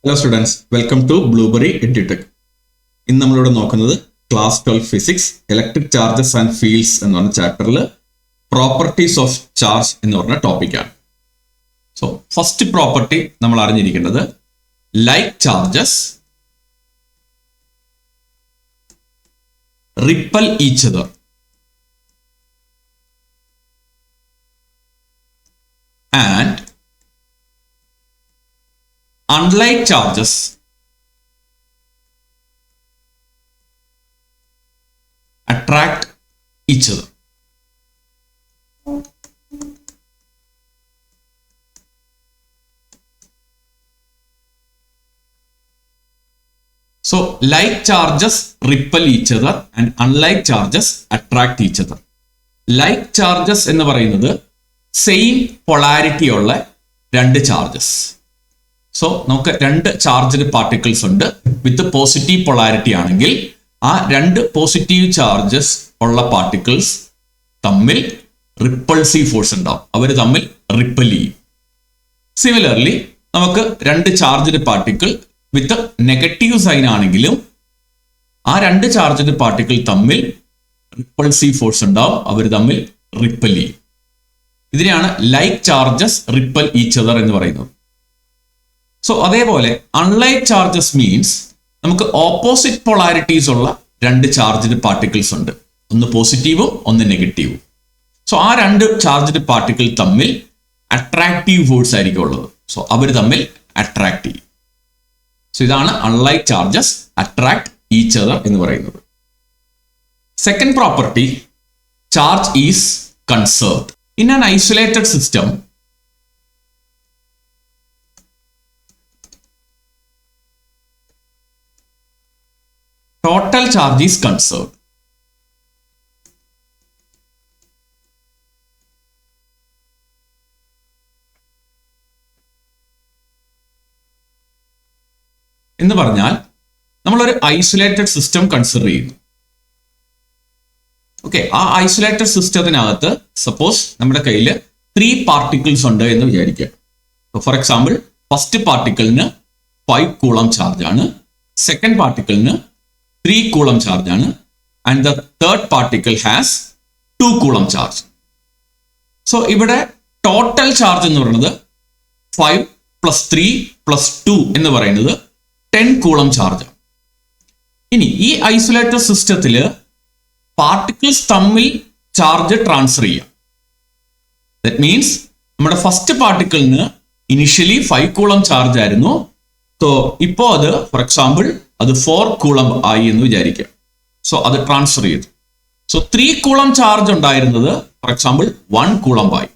Hello students, welcome to Blueberry EduTech. ഇന്ന് നമ്മളിവിടെ നോക്കുന്നത് class 12 physics electric charges and fields എന്ന് പറഞ്ഞ ചാപ്റ്ററിൽ പ്രോപ്പർട്ടീസ് ഓഫ് ചാർജ് എന്ന് പറഞ്ഞ ടോപ്പിക്കാണ്. സോ ഫസ്റ്റ് പ്രോപ്പർട്ടി നമ്മൾ അറിഞ്ഞിരിക്കേണ്ടത് like charges repel each other. And unlike charges attract each other. So like charges repel each other and unlike charges attract each other. Like charges എന്ന് പറയുന്നത് same polarity ഉള്ള രണ്ട് charges. So നമുക്ക് രണ്ട് charged particles ഉണ്ട് വിത്ത് positive polarity ആണെങ്കിൽ ആ രണ്ട് പോസിറ്റീവ് ചാർജസ് ഉള്ള പാർട്ടിക്കിൾസ് തമ്മിൽ റിപ്പൾസീവ് ഫോഴ്സ് ഉണ്ടാവും, അവർ തമ്മിൽ റിപ്പൽ ചെയ്യും. സിമിലർലി നമുക്ക് രണ്ട് charged particle with negative sign ആണെങ്കിലും ആ രണ്ട് ചാർജ്ഡ് പാർട്ടിക്കിൾ തമ്മിൽ റിപ്പൾസീവ് ഫോഴ്സ് ഉണ്ടാവും, അവർ തമ്മിൽ റിപ്പൽ ചെയ്യും. ഇതിനെയാണ് like charges repel each other എന്ന് പറയുന്നത്. സോ അതേപോലെ അൺലൈക്ക് ചാർജസ് മീൻസ് നമുക്ക് ഓപ്പോസിറ്റ് പൊളാരിറ്റീസ് ഉള്ള രണ്ട് ചാർജ്ഡ് പാർട്ടിക്കിൾസ് ഉണ്ട്, ഒന്ന് പോസിറ്റീവും ഒന്ന് നെഗറ്റീവും. സോ ആ രണ്ട് ചാർജ്ഡ് പാർട്ടിക്കിൾ തമ്മിൽ അട്രാക്റ്റീവ് ഫോഴ്സ് ആയിരിക്കും ഉള്ളത്. സോ അവർ തമ്മിൽ അട്രാക്ട് ചെയ്യും. സോ ഇതാണ് unlike charges attract each other എന്ന് പറയുന്നത്. Second property, charge is conserved. In an isolated system, total charge is conserved. എന്ന് പറഞ്ഞാൽ നമ്മളൊരു ഐസൊലേറ്റഡ് സിസ്റ്റം കൺസിഡർ ചെയ്യുന്നു. ഓക്കെ, ആ ഐസൊലേറ്റഡ് സിസ്റ്റത്തിനകത്ത് സപ്പോസ് നമ്മുടെ കയ്യിൽ 3 പാർട്ടിക്കിൾസ് ഉണ്ട് എന്ന് വിചാരിക്കുക. ഫോർ എക്സാമ്പിൾ, ഫസ്റ്റ് പാർട്ടിക്കിളിന് 5 കൂളം ചാർജ് ആണ്, സെക്കൻഡ് പാർട്ടിക്കിളിന് 3 കൂളം ചാർജ് ആണ്, and the third particle has 2 coulomb charge. So ഇവിടെ ടോട്ടൽ ചാർജ് എന്ന് പറയുന്നത് 5 + 3 + 2 എന്ന് പറയുന്നത് 10 കൂളം ചാർജ് ആണ്. ഇനി ഈ ഐസൊലേറ്റഡ് സിസ്റ്റത്തില് പാർട്ടിക്കിൾസ് തമ്മിൽ ചാർജ് ട്രാൻസ്ഫർ ചെയ്യാം. ദാറ്റ് മീൻസ് നമ്മുടെ ഫസ്റ്റ് പാർട്ടിക്കിളിന് ഇനിഷ്യലി 5 കൂളം ചാർജ് ആയിരുന്നു. സോ ഇപ്പോൾ അത് ഫോർ എക്സാമ്പിൾ അത് 4 കൂളം ആയി എന്ന് വിചാരിക്കാം. സോ അത് ട്രാൻസ്ഫർ ചെയ്തു. സോ 3 കൂളം ചാർജ് ഉണ്ടായിരുന്നത് ഫോർ എക്സാമ്പിൾ 1 കൂളം ആയി.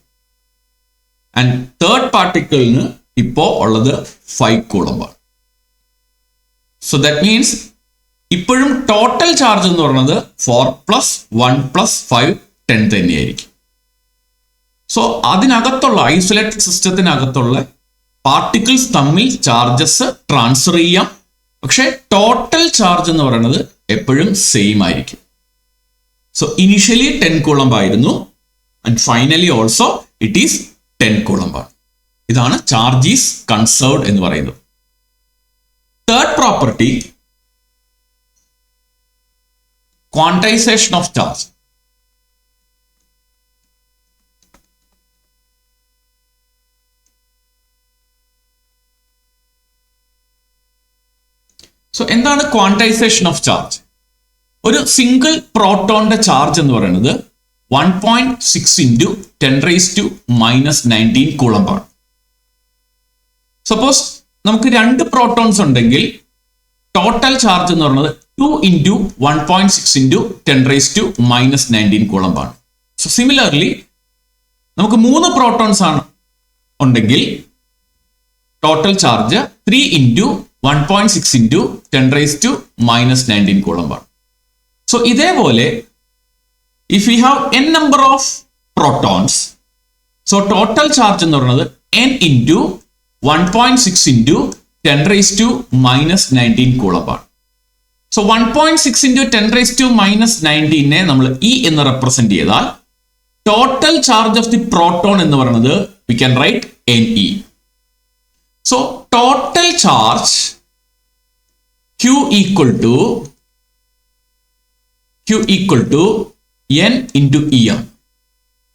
ആൻഡ് തേർഡ് പാർട്ടിക്കിളിന് ഇപ്പോൾ ഉള്ളത് 5 കൂളം ആണ്. സോ ദാറ്റ് മീൻസ് ഇപ്പോഴും ടോട്ടൽ ചാർജ് എന്ന് പറയുന്നത് 4 + 1 + 5 10 തന്നെയായിരിക്കും. സോ അതിനകത്തുള്ള ഐസൊലേറ്റഡ് സിസ്റ്റത്തിനകത്തുള്ള പാർട്ടിക്കിൾസ് തമ്മിൽ ചാർജസ് ട്രാൻസ്ഫർ ചെയ്യാം, പക്ഷെ ടോട്ടൽ ചാർജ് എന്ന് പറയുന്നത് എപ്പോഴും സെയിം ആയിരിക്കും. സോ ഇനിഷ്യലി 10 കൂളം ആയിരുന്നു, and finally also it is 10 coulomb ആണ്. ഇതാണ് ചാർജ് ഈസ് കൺസേർവ്ഡ് എന്ന് പറയുന്നത്. Third property, quantization of charge. So എന്താണ് ക്വാണ്ടൈസേഷൻ ഓഫ് ചാർജ്? ഒരു സിംഗിൾ പ്രോട്ടോണിന്റെ ചാർജ് എന്ന് പറയുന്നത് 1.6 × 10⁻⁻⁹ കൂളം ആണ്. സപ്പോസ് നമുക്ക് 2 പ്രോട്ടോൺസ് ഉണ്ടെങ്കിൽ ടോട്ടൽ ചാർജ് എന്ന് പറയുന്നത് 2 × 1.6 × 10⁻⁹ കൂളം ആണ്. സോ സിമിലർലി നമുക്ക് 3 പ്രോട്ടോൺസ് ആണ് ഉണ്ടെങ്കിൽ ടോട്ടൽ ചാർജ് 3 × 1.6 × 10⁻⁹ കൂളം ആണ്. സോ ഇതേപോലെ if you have n number of protons, so total charge എന്ന് പറയുന്നത് n × 1.6 × 10⁻⁹ കൂളം ആണ്. സോ 1.6 × 10⁻⁹ നമ്മൾ E എന്ന് റെപ്രസെന്റ് ചെയ്താൽ total charge of the proton എന്ന് പറയുന്നത് we can write NE. So total charge Q equal to N into E ആണ്.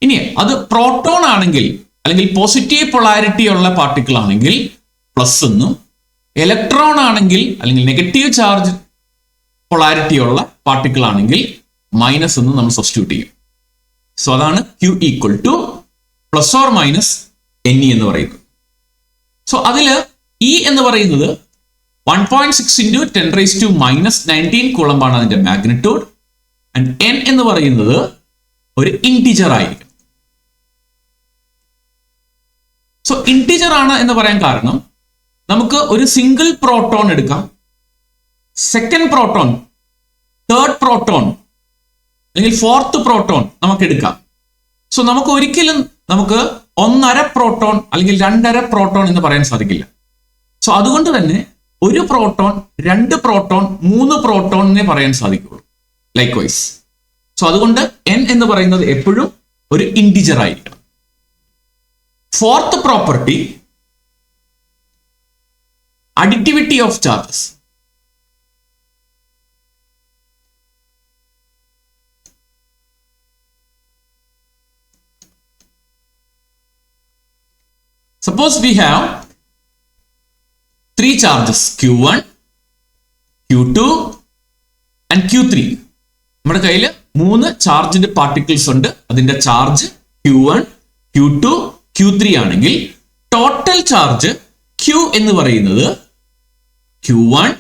ഇനി അത് പ്രോട്ടോൺ ആണെങ്കിൽ അല്ലെങ്കിൽ പോസിറ്റീവ് പൊളാരിറ്റി ഉള്ള പാർട്ടിക്കിൾ ആണെങ്കിൽ പ്ലസ് എന്നും, ഇലക്ട്രോൺ ആണെങ്കിൽ അല്ലെങ്കിൽ നെഗറ്റീവ് ചാർജ് പൊളാരിറ്റി ഉള്ള പാർട്ടിക്കിൾ ആണെങ്കിൽ മൈനസ് എന്നും നമ്മൾ സബ്സ്റ്റിറ്റ്യൂട്ട് ചെയ്യും. സോ അതാണ് Q equal to plus or minus NE എന്ന് പറയുന്നത്. സോ അതില് E എന്ന് പറയുന്നത് 1.6 into 10 raised to minus 19 Coulomb ആണ് അതിന്റെ മാഗ്നിറ്റ്യൂഡ്. ആൻഡ് N എന്ന് പറയുന്നത് ഒരു ഇന്റിജർ ആയിരിക്കും. സോ ഇന്റിജർ ആണ് എന്ന് പറയാൻ കാരണം നമുക്ക് ഒരു സിംഗിൾ പ്രോട്ടോൺ എടുക്കാം, സെക്കൻഡ് പ്രോട്ടോൺ, തേർഡ് പ്രോട്ടോൺ അല്ലെങ്കിൽ ഫോർത്ത് പ്രോട്ടോൺ നമുക്ക് എടുക്കാം. സോ നമുക്ക് ഒരിക്കലും നമുക്ക് 1.5 പ്രോട്ടോൺ അല്ലെങ്കിൽ 2.5 പ്രോട്ടോൺ എന്ന് പറയാൻ സാധിക്കില്ല. സോ അതുകൊണ്ട് തന്നെ ഒരു പ്രോട്ടോൺ, 2 പ്രോട്ടോൺ, 3 പ്രോട്ടോൺ എന്നേ പറയാൻ സാധിക്കുള്ളൂ. Likewise. സോ അതുകൊണ്ട് N എന്ന് പറയുന്നത് എപ്പോഴും ഒരു ഇന്റിജർ ആയിരിക്കണം. Fourth property, additivity of charges. Suppose we have 3 charges Q1, Q2 and Q3. നമ്മുടെ കയ്യിൽ 3 ചാർജ്ഡ് പാർട്ടിക്കിൾസ് ഉണ്ട്. അതിന്റെ ചാർജ് Q1, Q2, Q3 ആണെങ്കിൽ ടോട്ടൽ ചാർജ് Q എന്ന് പറയുന്നത് Q1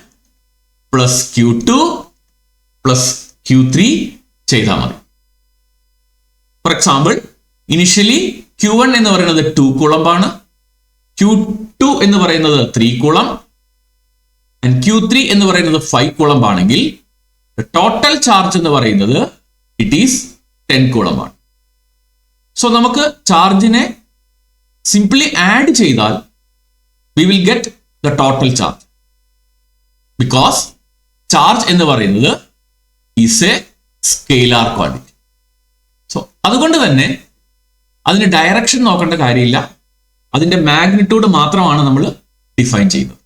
plus Q2 plus Q3 ചെയ്താൽ മതി. ഫോർ എക്സാമ്പിൾ, ഇനിഷ്യലി Q1 എന്ന് പറയുന്നത് 2 കൂളംബ് ആണ്, Q2 എന്ന് പറയുന്നത് 3 കൂളംബ് ആൻഡ് Q3 എന്ന് പറയുന്നത് 5 കൂളംബ് ആണെങ്കിൽ ടോട്ടൽ ചാർജ് എന്ന് പറയുന്നത് ഇറ്റ് ഈസ് 10 കൂളംബ് ആണ്. സോ നമുക്ക് ചാർജിനെ സിംപ്ലി ആഡ് ചെയ്താൽ we will get the total charge because charge എന്ന് പറയുന്നത് is a scalar quantity. So അതുകൊണ്ട് തന്നെ അതിന് ഡയറക്ഷൻ നോക്കേണ്ട കാര്യമില്ല, അതിന്റെ മാഗ്നിറ്റ്യൂഡ് മാത്രമാണ് നമ്മൾ ഡിഫൈൻ ചെയ്യുന്നത്.